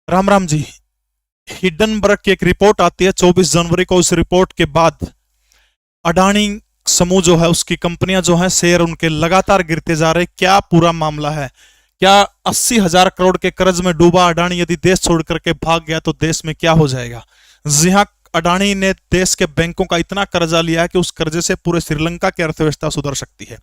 Ram Ram ji. Hindenburg की एक report आती है 24 जनवरी को। उस रिपोर्ट के बाद अडानी समूह जो है, उसकी कंपनियां जो हैं, शेयर उनके लगातार गिरते जा रहे। क्या पूरा मामला है? क्या 80,000 करोड़ के कर्ज में डूबा अडानी यदि देश छोड़ करके भाग गया तो देश में क्या हो जाएगा? जी हाँ, अडानी ने देश के बैंकों का इतना कर्जा लिया है कि उस कर्जे से पूरे श्रीलंका की अर्थव्यवस्था सुधर सकती है।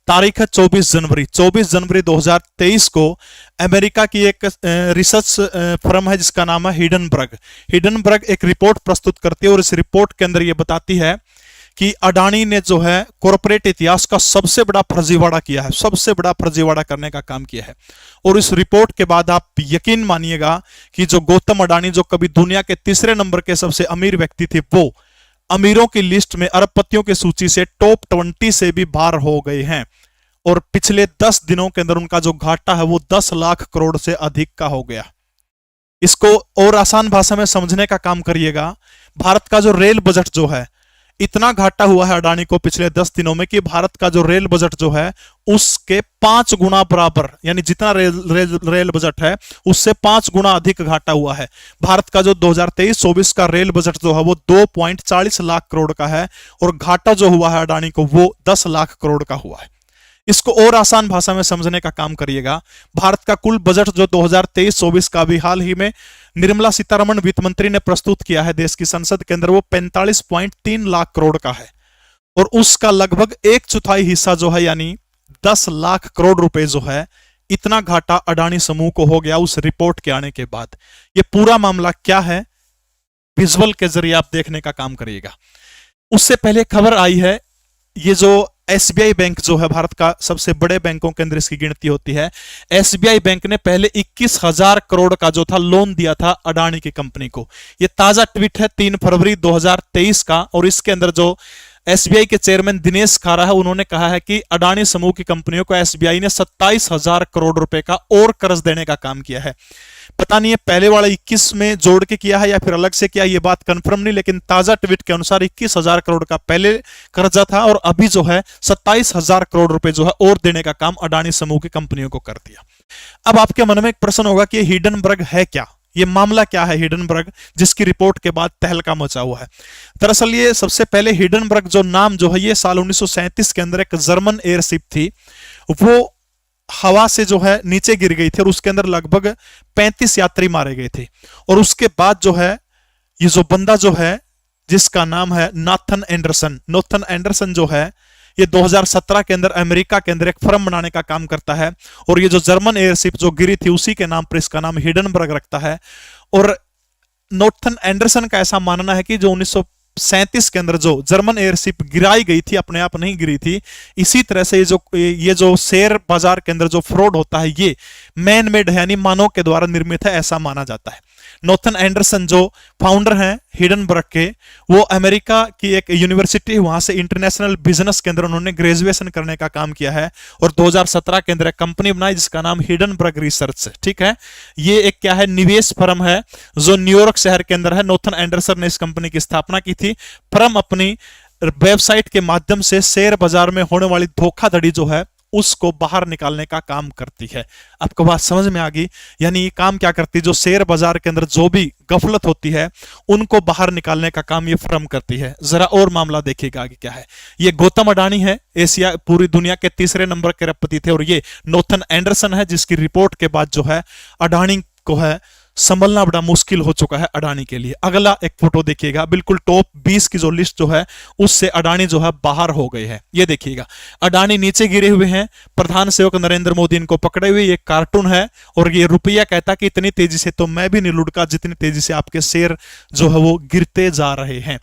तारीख है 24 जनवरी। 24 जनवरी 2023 को अमेरिका की एक रिसर्च फर्म है जिसका नाम है हिडनबर्ग। हिडनबर्ग एक रिपोर्ट प्रस्तुत करती है और इस रिपोर्ट के अंदर यह बताती है कि अडानी ने जो है कॉरपोरेट इतिहास का सबसे बड़ा फर्जीवाड़ा किया है, सबसे बड़ा फर्जीवाड़ा करने का काम किया है। और इस रिपोर्ट के बाद आप यकीन मानिएगा कि जो गौतम अडानी, जो कभी दुनिया के तीसरे नंबर के सबसे अमीर व्यक्ति थे, वो अमीरों की लिस्ट में, अरबपतियों की सूची से टॉप 20 से भी बाहर हो गए हैं। और पिछले 10 दिनों के अंदर उनका जो घाटा है वो 10 लाख करोड़ से अधिक का हो गया। इसको और आसान भाषा में समझने का काम करिएगा। भारत का जो रेल बजट जो है, इतना घाटा हुआ है अडानी को पिछले 10 दिनों में कि भारत का जो रेल बजट जो है उसके 5 गुना बराबर, यानी जितना रेल बजट है उससे 5 गुना अधिक घाटा हुआ है। भारत का जो 2023-24 का रेल बजट जो है वो 2.40 लाख करोड़ का है और घाटा जो हुआ है अडानी को वो 10 लाख करोड़ का हुआ है। इसको और आसान भाषा में समझने का काम करिएगा। भारत का कुल बजट जो 2023-24 का भी हाल ही में निर्मला सीतारमण वित्त मंत्री ने प्रस्तुत किया है देश की संसद के अंदर, वो 45.3 लाख करोड़ का है। और उसका लगभग 1/4 हिस्सा जो है, यानी 10 लाख करोड़ रुपए जो है, इतना घाटा अडानी समूह को हो गया उस रिपोर्ट के आने के बाद। ये पूरा मामला क्या है, विजुअल के जरिए आप देखने का काम करिएगा। उससे पहले खबर आई है, ये जो एसबीआई बैंक जो है, भारत का सबसे बड़े बैंकों के अंदर इसकी गिनती होती है। एसबीआई बैंक ने पहले 21,000 करोड़ का जो था लोन दिया था अडानी की कंपनी को। ये ताजा ट्वीट है 3 फरवरी 2023 का। और इसके अंदर जो एसबीआई के चेयरमैन दिनेश खारा है, उन्होंने कहा है कि अडानी समूह की कंपनियों को एसबीआई ने 27,000 करोड़ रुपए का और कर्ज देने का काम किया है। पता नहीं है पहले वाला 21 में जोड़ के किया है या फिर अलग से किया, ये बात कंफर्म नहीं, लेकिन ताजा ट्वीट के अनुसार 21,000 करोड़ का पहले कर्जा था और अभी जो है 27,000 करोड़ रुपए जो है और देने का काम अडानी समूह की कंपनियों को कर दिया। अब आपके मन में एक प्रश्न होगा कि हिडनबर्ग है क्या, ये मामला क्या है हिडनबर्ग, जिसकी रिपोर्ट के बाद तहलका मचा हुआ है। दरअसल ये सबसे पहले हिडनबर्ग जो नाम जो है, ये साल 1937 के अंदर एक जर्मन एयरशिप थी, वो हवा से जो है नीचे गिर गई थी और उसके अंदर लगभग 35 यात्री मारे गए थे। और उसके बाद जो है ये जो बंदा जो है जिसका नाम है नाथन एंडरसन जो है, ये 2017 के अंदर अमेरिका के अंदर एक फर्म बनाने का काम करता है। और ये जो जर्मन एयरशिप जो गिरी थी उसी के नाम पर इसका नाम हिडनबर्ग रखता है। और नॉर्थन एंडरसन का ऐसा मानना है कि जो 1937 के अंदर जो जर्मन एयरशिप गिराई गई थी, अपने आप नहीं गिरी थी। इसी तरह से ये जो शेयर बाजार के अंदर जो फ्रॉड होता है, ये मैन मेड है, यानी मानव के द्वारा निर्मित है, ऐसा माना जाता है। नॉर्थन एंडरसन जो फाउंडर हैं हिडनबर्ग के, वो अमेरिका की एक यूनिवर्सिटी है, वहां से इंटरनेशनल बिजनेस के अंदर उन्होंने ग्रेजुएशन करने का काम किया है। और 2017 के अंदर एक कंपनी बनाई जिसका नाम हिडनबर्ग रिसर्च, ठीक है। ये एक क्या है, निवेश फर्म है जो न्यूयॉर्क शहर के अंदर है। नॉर्थन एंडरसन ने इस कंपनी की स्थापना की थी। फर्म अपनी वेबसाइट के माध्यम से शेयर बाजार में होने वाली धोखाधड़ी जो है उसको बाहर निकालने का काम करती है। आपको बात समझ में आ गई? यानी ये काम क्या करती है, जो शेयर बाजार के अंदर जो भी गफलत होती है उनको बाहर निकालने का काम ये फर्म करती है। जरा और मामला देखिएगा आगे क्या है। ये गौतम अडानी है, एशिया पूरी दुनिया के तीसरे नंबर के अरबपति थे। और ये नॉर्थन एंडरसन है जिसकी रिपोर्ट के बाद जो है अडानी को है संभलना बड़ा मुश्किल हो चुका है अडानी के लिए। अगला एक फोटो देखिएगा, बिल्कुल टॉप 20 की जो लिस्ट जो है उससे अडानी जो है बाहर हो गए हैं। ये देखिएगा, अडानी नीचे गिरे हुए हैं, प्रधान सेवक नरेंद्र मोदी इनको पकड़े हुए। ये कार्टून है और ये रुपया कहता कि इतनी तेजी से तो मैं भी नहीं लुढ़का जितनी तेजी से आपके शेयर जो है वो गिरते जा रहे हैं।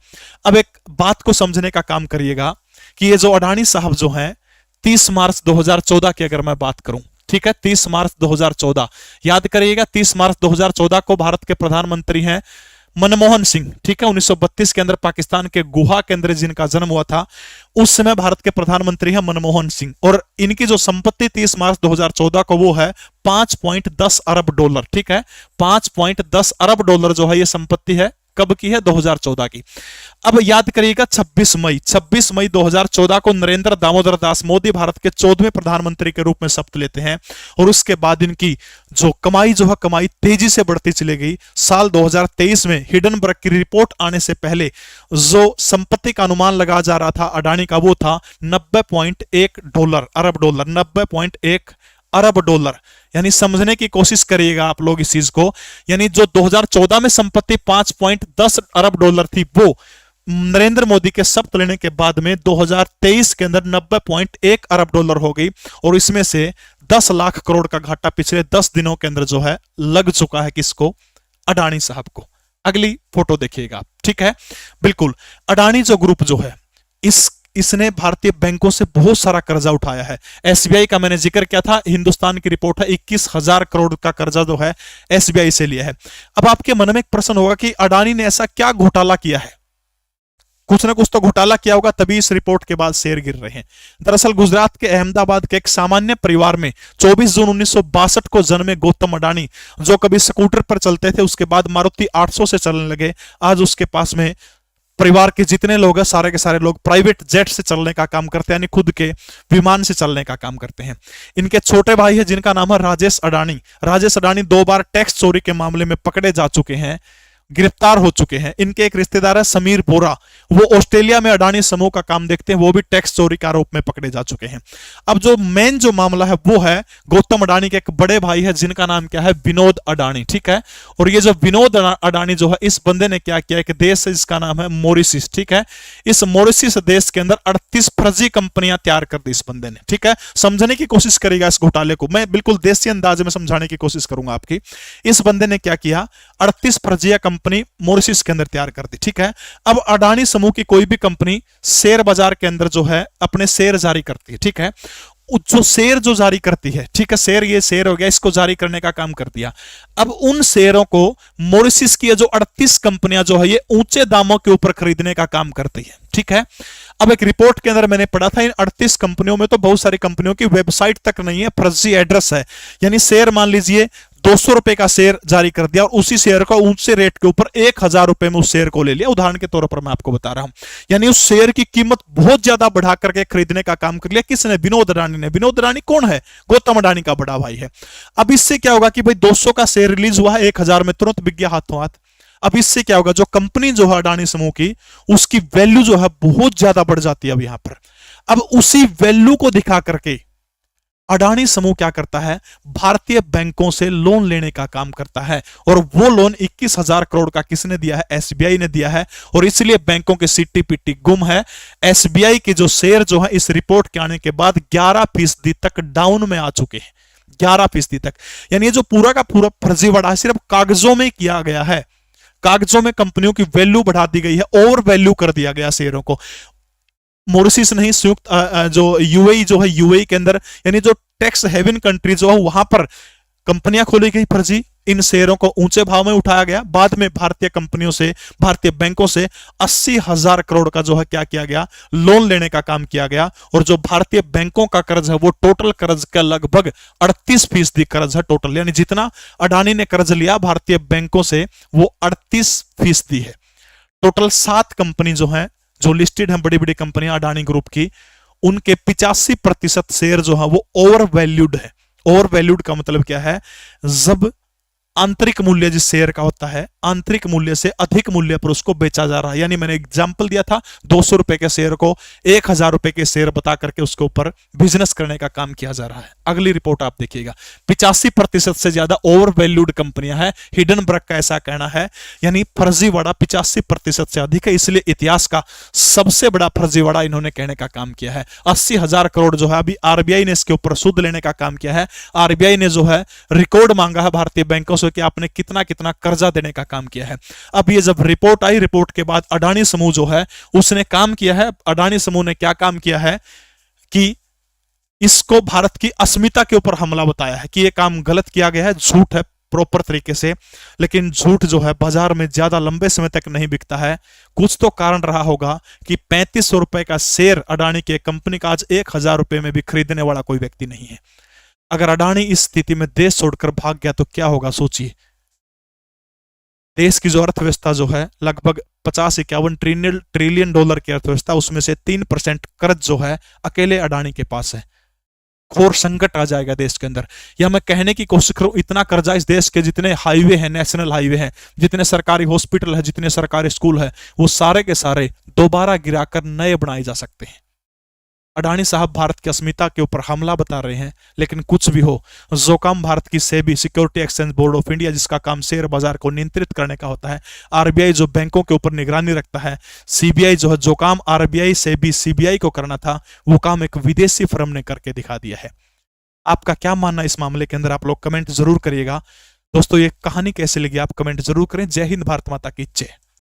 अब एक बात को समझने का काम करिएगा कि ये जो अडानी साहब जो हैं, 30 मार्च 2014 की अगर मैं बात करूं, ठीक है, 30 मार्च 2014 याद करिएगा। 30 मार्च 2014 को भारत के प्रधानमंत्री हैं मनमोहन सिंह, ठीक है। 1932 के अंदर पाकिस्तान के गुहा के अंदर जिनका जन्म हुआ था, उस समय भारत के प्रधानमंत्री हैं मनमोहन सिंह। और इनकी जो संपत्ति 30 मार्च 2014 को वो है 5.10 अरब डॉलर, ठीक है। 5.10 अरब डॉलर जो है ये संपत्ति है कब की है? 2014 की। अब याद करिएगा 26 मई 2014 को नरेंद्र दामोदर दास मोदी भारत के 14वें प्रधानमंत्री के रूप में शपथ लेते हैं और उसके बाद इनकी जो कमाई तेजी से बढ़ती चली गई। साल 2023 में हिडनबर्ग की रिपोर्ट आने से पहले जो संपत्ति का अनुमान लगाया जा रहा था अडानी का, वो था 90.1 अरब डॉलर, 90.1 अरब डॉलर। यानी समझने की कोशिश करिएगा आप लोग इस चीज को, यानी जो 2014 में संपत्ति 5.10 अरब डॉलर थी, वो नरेंद्र मोदी के शपथ लेने के बाद में 2023 के अंदर 90.1 अरब डॉलर हो गई और इसमें से 10 लाख करोड़ का घाटा पिछले 10 दिनों के अंदर जो है लग चुका है किसको? अडानी साहब को। अगली फोटो देखिएगा, ठीक है। बिल्कुल, अडानी जो ग्रुप जो है इसने भारतीय बैंकों से बहुत सारा कर्जा उठाया है। एसबीआई का मैंने जिक्र किया था, हिंदुस्तान की रिपोर्ट है 21,000 करोड़ का कर्जा जो है एसबीआई से लिया है। अब आपके मन में एक प्रश्न होगा कि अडानी ने ऐसा क्या घोटाला किया है? कुछ ना कुछ तो घोटाला किया होगा, तभी इस रिपोर्ट के बाद शेयर गिर रहे हैं। दरअसल गुजरात के अहमदाबाद के एक सामान्य परिवार में 24 जून 1962 को जन्मे गौतम अडानी, जो कभी स्कूटर पर चलते थे, उसके बाद मारुति 800 से चलने लगे। आज उसके पास में परिवार के जितने लोग हैं सारे के सारे लोग प्राइवेट जेट से चलने का काम करते हैं, यानी खुद के विमान से चलने का काम करते हैं। इनके छोटे भाई है जिनका नाम है राजेश अडानी। राजेश अडानी 2 बार टैक्स चोरी के मामले में पकड़े जा चुके हैं, गिरफ्तार हो चुके हैं। इनके एक रिश्तेदार है समीर बोरा, वो ऑस्ट्रेलिया में अडानी समूह का काम देखते हैं, वो भी टैक्स चोरी के आरोप में पकड़े जा चुके हैं। अब जो मेन जो मामला है वो है गौतम अडानी के एक बड़े भाई है जिनका नाम क्या है? विनोद अडानी, ठीक है। और ये जो विनोद अडानी जो है, इस बंदे ने क्या किया? एक देश है जिसका नाम है मॉरिशस, ठीक है। इस मॉरिशस देश के अंदर 38 फर्जी कंपनियां तैयार कर दी इस बंदे ने, ठीक है। समझने की कोशिश करेगा इस घोटाले को, मैं बिल्कुल देसी अंदाज में समझाने की कोशिश करूंगा आपकी। इस बंदे ने क्या किया? 38 फर्जिया कंपनी मॉरिशस के अंदर तैयार कर दी, ठीक है। अब अडानी समूह की कोई भी कंपनी शेयर बाजार के अंदर जो है अपने शेयर जारी करती है, ठीक है। जो शेयर जो जारी करती है, ठीक है, शेयर ये शेयर हो गया, इसको जारी करने का काम कर दिया। अब उन शेयरों को मॉरिशस की जो 38 कंपनियां जो है ये ऊंचे दामों के ऊपर खरीदने का काम करती है, ठीक है। अब एक रिपोर्ट के अंदर मैंने पढ़ा था इन 38 कंपनियों में तो बहुत सारी कंपनियों की वेबसाइट तक नहीं है, फर्जी एड्रेस है। यानी शेयर मान लीजिए 200 रुपए का शेयर जारी कर दिया और उसी शेयर का ऊंचे रेट के ऊपर 1000 रुपए में उस शेयर को ले लिया। उदाहरण के तौर पर मैं आपको बता रहा हूं, यानी उस शेयर की कीमत बहुत ज्यादा बढ़ा करके खरीदने का काम कर लिया। किसने? विनोद अडानी ने। विनोद अडानी कौन है? गौतम अडानी का बड़ा भाई है। अब इससे क्या होगा कि भाई 200 का शेयर रिलीज हुआ है, 1000 में तुरंत बिक गया हाथों हाथ। अब इससे क्या होगा? जो कंपनी जो है अडानी समूह की, उसकी वैल्यू जो है बहुत ज्यादा बढ़ जाती है अब यहां पर। अब उसी वैल्यू को दिखा करके अडानी समूह क्या करता है? भारतीय बैंकों से लोन लेने का काम करता है और वो लोन 21,000 करोड़ का किसने दिया है? एसबीआई ने दिया है। और इसलिए बैंकों के सिट्टी पिट्टी गुम है। एसबीआई के जो शेयर जो है इस रिपोर्ट के आने के बाद 11% तक डाउन में आ चुके हैं, 11% तक। यानी ये जो पूरा का पूरा फर्जीवाड़ा है सिर्फ कागजों में किया गया है, कागजों में कंपनियों की वैल्यू बढ़ा दी गई है, ओवर वैल्यू कर दिया गया शेयरों को। मॉरिशस नहीं, संयुक्त जो यूएई जो है, यूएई के अंदर यानी जो टैक्स हेवन कंट्री जो है वहां पर कंपनियां खोली गई फर्जी, इन शेयरों को ऊंचे भाव में उठाया गया। बाद में भारतीय कंपनियों से, भारतीय बैंकों से 80,000 करोड़ का जो है क्या किया गया? लोन लेने का काम किया गया। और जो भारतीय बैंकों का कर्ज है वो टोटल कर्ज का लगभग 38% कर्ज है टोटल, यानी जितना अडानी ने कर्ज लिया भारतीय बैंकों से वो 38% है। टोटल 7 कंपनी जो है जो लिस्टेड है, बड़ी बड़ी कंपनियां अडानी ग्रुप की, उनके 85% शेयर जो है वो ओवर वैल्यूड है। ओवर वैल्यूड का मतलब क्या है? जब आंतरिक मूल्य जिस शेयर का होता है, आंतरिक मूल्य से अधिक मूल्य पर उसको बेचा जा रहा है। यानी मैंने एग्जांपल दिया था 200 रुपए के शेयर को 1000 रुपए के शेयर बता करके उसके ऊपर बिजनेस करने का काम किया जा रहा है। अगली रिपोर्ट आप देखिएगा, 85% से ज्यादा ओवर वैल्यूड कंपनियां हैं, हिडनबर्ग का ऐसा कहना है। यानी फर्जीवाड़ा 85% से अधिक है, इसलिए इतिहास का सबसे बड़ा फर्जीवाड़ा इन्होंने कहने का काम किया है। 80,000 करोड़ जो है अभी आरबीआई ने इसके ऊपर सूद लेने का काम किया है। आरबीआई ने जो है रिकॉर्ड मांगा है भारतीय बैंकों कि आपने कितना कितना कर्जा देने का काम किया है। अब ये जब रिपोर्ट आई, रिपोर्ट के बाद अडानी समूह जो है उसने काम किया है। अडानी समूह ने क्या काम किया है कि इसको भारत की अस्मिता के ऊपर हमला बताया है कि यह काम गलत किया गया है, झूठ है प्रॉपर तरीके से। लेकिन झूठ जो है बाजार में ज्यादा लंबे समय तक नहीं बिकता है। कुछ तो कारण रहा होगा कि 3500 रुपए का शेयर अडानी के कंपनी का आज 1000 रुपए में भी खरीदने वाला कोई व्यक्ति नहीं है। अगर अडानी इस स्थिति में देश छोड़कर भाग गया तो क्या होगा, सोचिए। देश की जो अर्थव्यवस्था जो है लगभग 50-51 ट्रिलियन डॉलर की अर्थव्यवस्था, उसमें से 3% कर्ज जो है अकेले अडानी के पास है। घोर संकट आ जाएगा देश के अंदर। या मैं कहने की कोशिश करूं, इतना कर्जा इस देश के जितने हाईवे हैं, नेशनल हाईवे हैं, जितने सरकारी हॉस्पिटल है, जितने सरकारी स्कूल है, वो सारे के सारे दोबारा गिराकर नए बनाए जा सकते हैं। अडानी साहब भारत की अस्मिता के ऊपर हमला बता रहे हैं, लेकिन कुछ भी हो, जो काम भारत की SEBI, security exchange board of India, जिसका काम शेयर बाजार को नियंत्रित करने का होता है, आरबीआई जो बैंकों के ऊपर निगरानी रखता है, सीबीआई जो है, जो काम आरबीआई सेबी सीबीआई को करना था, वो काम एक विदेशी फर्म ने करके दिखा दिया है। आपका क्या मानना इस मामले के अंदर, आप लोग कमेंट जरूर करिएगा। दोस्तों, ये कहानी कैसे लगी आप कमेंट जरूर करें। जय हिंद, भारत माता की जय।